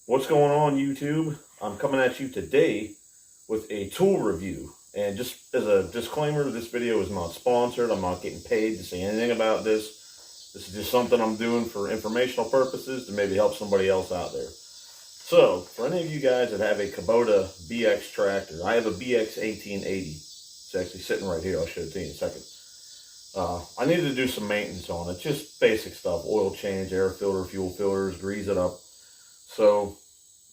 What's going on, YouTube? I'm coming at you today with a tool review. And just as a disclaimer, this video is not sponsored. I'm not getting paid to say anything about this. This is just something I'm doing for informational purposes to maybe help somebody else out there. So, for any of you guys that have a Kubota BX tractor, I have a BX 1880. It's actually sitting right here. I'll show it to you in a second. I needed to do some maintenance on it. Just basic stuff. Oil change, air filter, fuel filters, grease it up. So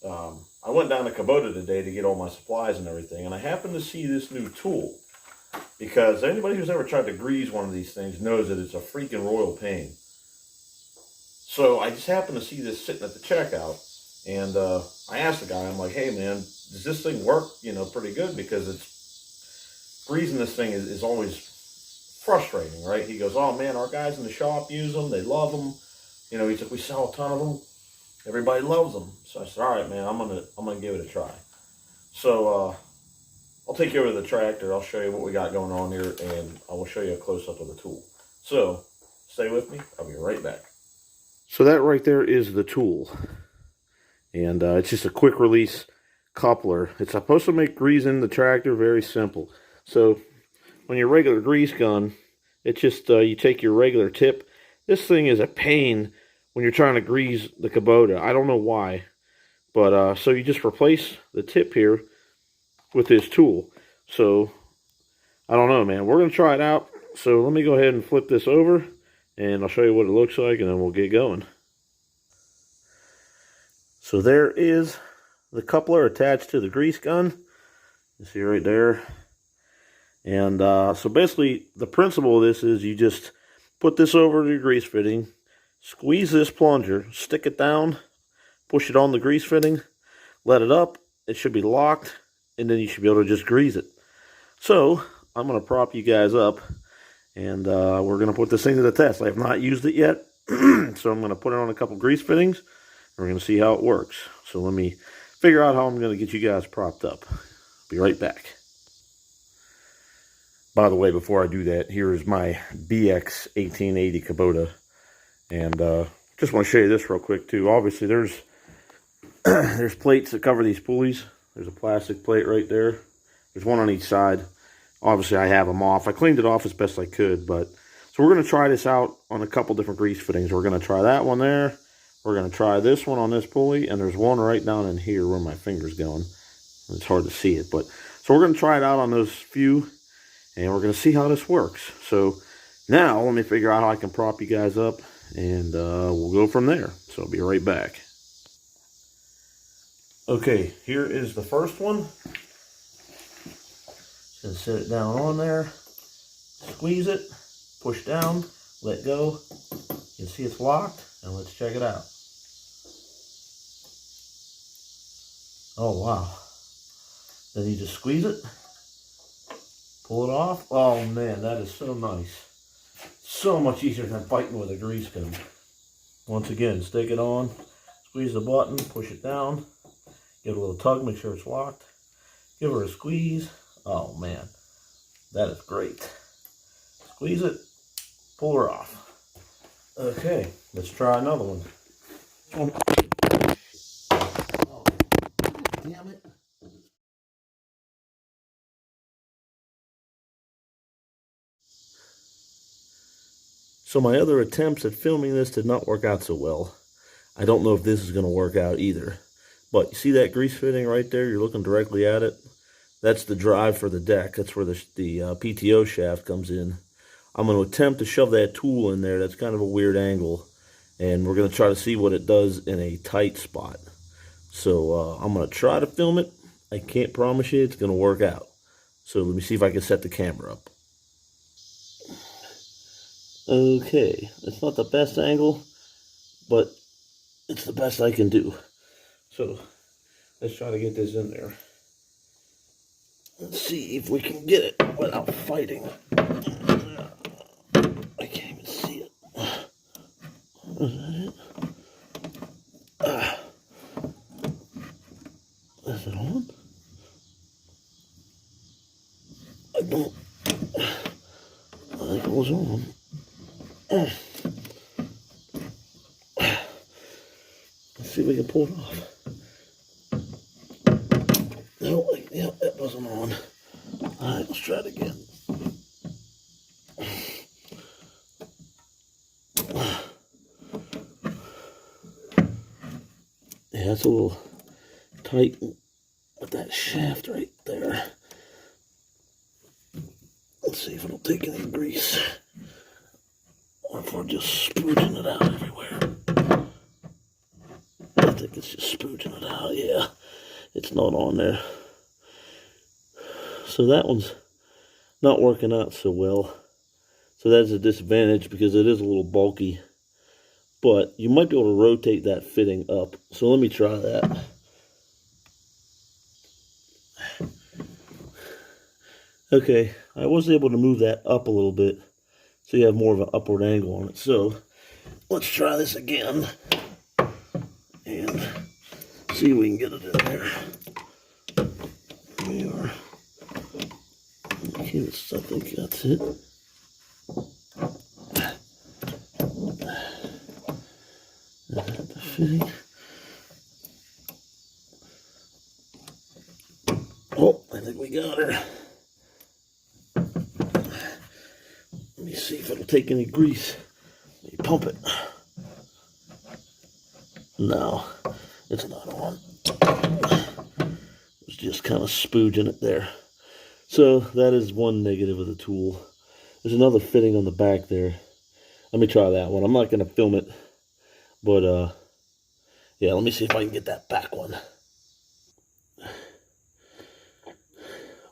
I went down to Kubota today to get all my supplies and everything, and I happened to see this new tool, because anybody who's ever tried to grease one of these things knows that it's a freaking royal pain. So I just happened to see this sitting at the checkout, and I asked the guy, I'm like, hey man, does this thing work, pretty good? Because it's greasing this thing is always frustrating, right? He goes, oh man, our guys in the shop use them, they love them. He said, we sell a ton of them. Everybody loves them. So I said, all right, man, I'm gonna give it a try. So I'll take you over to the tractor. I'll show you what we got going on here, and I will show you a close-up of the tool. So stay with me. I'll be right back. So that right there is the tool. And it's just a quick release coupler. It's supposed to make greasing the tractor very simple. So on your regular grease gun, it's just you take your regular tip. This thing is a pain when you're trying to grease the Kubota. I don't know why. But, so you just replace the tip here with this tool. So, I don't know, man. We're going to try it out. So, let me go ahead and flip this over, and I'll show you what it looks like, and then we'll get going. So, there is the coupler attached to the grease gun. You see right there. And, so basically, the principle of this is you just put this over your grease fitting, squeeze this plunger, stick it down, push it on the grease fitting, let it up, it should be locked, and then you should be able to just grease it. So, I'm going to prop you guys up, and we're going to put this thing to the test. I have not used it yet, so I'm going to put it on a couple grease fittings, and we're going to see how it works. So let me figure out how I'm going to get you guys propped up. Be right back. By the way, before I do that, here is my BX 1880 Kubota. And just want to show you this real quick too. Obviously there's plates that cover these pulleys. There's a plastic plate right there. There's one on each side. Obviously I have them off. I cleaned it off as best I could, but so we're going to try this out on a couple different grease fittings. We're going to try that one there. We're going to try this one on this pulley, and there's one right down in here where my finger's going. It's hard to see it, but so we're going to try it out on those few, and we're going to see how this works. So now let me figure out how I can prop you guys up, and we'll go from there. So I'll be right back. Okay, here is the first one. Just gonna set it down on there, squeeze it, push down, let go. You can see it's locked, and let's check it out. Oh wow. Then you just squeeze it, pull it off. Oh man, that is so nice. So much easier than fighting with a grease gun. Once again, stick it on, squeeze the button, push it down, give it a little tug, make sure it's locked, give her a squeeze. Oh man, that is great. Squeeze it, pull her off. Okay, let's try another one. Oh, damn it. So my other attempts at filming this did not work out so well. I don't know if this is going to work out either. But you see that grease fitting right there? You're looking directly at it. That's the drive for the deck. That's where the PTO shaft comes in. I'm going to attempt to shove that tool in there. That's kind of a weird angle. And we're going to try to see what it does in a tight spot. So I'm going to try to film it. I can't promise you it's going to work out. So let me see if I can set the camera up. Okay, it's not the best angle, but it's the best I can do. So, let's try to get this in there. Let's see if we can get it without fighting. I can't even see it. Is that it? Is it on? I think it was on. Let's see if we can pull it off. wasn't on. Alright, let's try it again. Yeah, it's a little tight with that shaft right there. Let's see if it'll take any grease. Or if we're just spooching it out everywhere. I think it's just spooching it out, yeah. It's not on there. So that one's not working out so well. So that's a disadvantage because it is a little bulky. But you might be able to rotate that fitting up. So let me try that. Okay, I was able to move that up a little bit so you have more of an upward angle on it. So let's try this again and see if we can get it in there. Here we are. Okay, I think that's it. The fitting. Oh, I think we got her. Let me see if it'll take any grease. Let me pump it. No, it's not on. It's just kind of spooging it there. So that is one negative of the tool. There's another fitting on the back there. Let me try that one. I'm not going to film it. But, yeah, let me see if I can get that back one.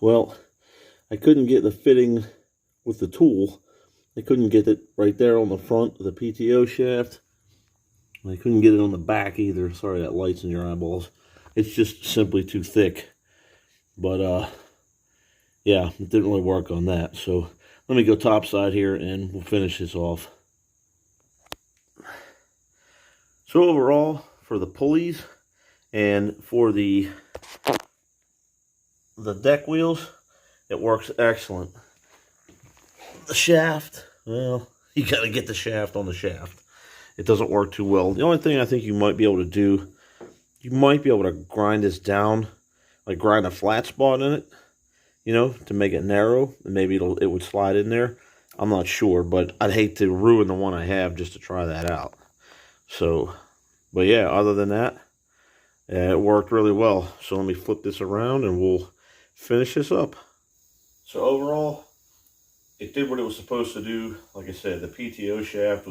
Well, I couldn't get the fitting with the tool. I couldn't get it right there on the front of the PTO shaft. I couldn't get it on the back either. Sorry, that light's in your eyeballs. It's just simply too thick. But, yeah, it didn't really work on that. So let me go topside here and we'll finish this off. So overall, for the pulleys and for the deck wheels, it works excellent. The shaft, well, you got to get the shaft on the shaft. It doesn't work too well. The only thing I think you might be able to do, you might be able to grind this down, like grind a flat spot in it, you know, to make it narrow, and maybe it would slide in there. I'm not sure, but I'd hate to ruin the one I have just to try that out. So, but yeah, other than that, it worked really well. So let me flip this around and we'll finish this up. So overall, it did what it was supposed to do. Like I said, the PTO shaft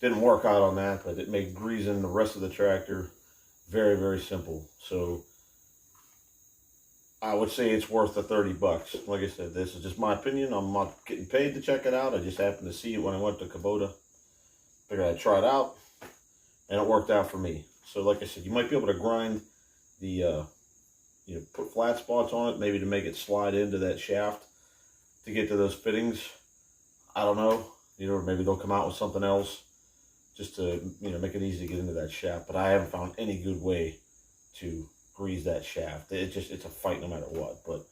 didn't work out on that, but it made greasing the rest of the tractor very, very simple. So I would say it's worth the 30 bucks. Like I said, this is just my opinion. I'm not getting paid to check it out. I just happened to see it when I went to Kubota. Figured I'd try it out, and it worked out for me. So like I said, you might be able to grind the, you know, put flat spots on it, maybe to make it slide into that shaft to get to those fittings. I don't know, you know, maybe they'll come out with something else just to, you know, make it easy to get into that shaft. But I haven't found any good way to grease that shaft. It's a fight no matter what. But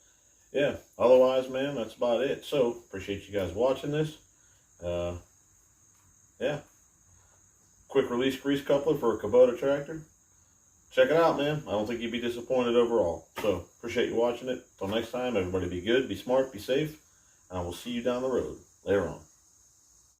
yeah, otherwise, man, that's about it. So appreciate you guys watching this. Yeah, quick release grease coupler for a Kubota tractor. Check it out, man. I don't think you'd be disappointed overall. So appreciate you watching it. Until next time, everybody be good, be smart, be safe, and I will see you down the road later on.